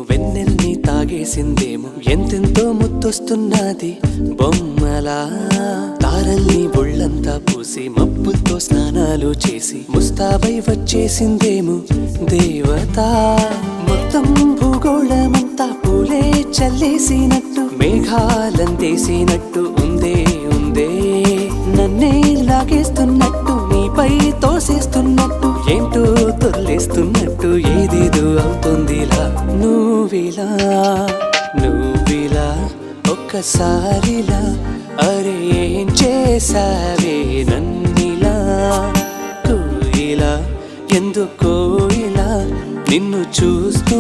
వెన్నెల్ని తాగేసిందేమో ఎంతెంతో ముత్తొస్తున్నది బొమ్మలా తారల్ని ఒళ్ళంతా పూసి మబ్బులతో స్నానాలు చేసి ముస్తాబై వచ్చేసిందేమో దేవత మొత్తం భూగోళమంతా పూలే చల్లేసినట్టు మేఘాలందేసినట్టు ఉందే ఉందే నన్నే లాగేస్తున్నట్టు నీపై తోసేస్తున్నట్టు ఏంటో తొల్లేస్తున్నట్టు ఏదేదో అవుతుందిలా నువ్విలా ఒక్కసారిలా అరే ఏం చేసావే నన్నిలా కోయిలా ఎందుకో ఇలా నిన్ను చూస్తూ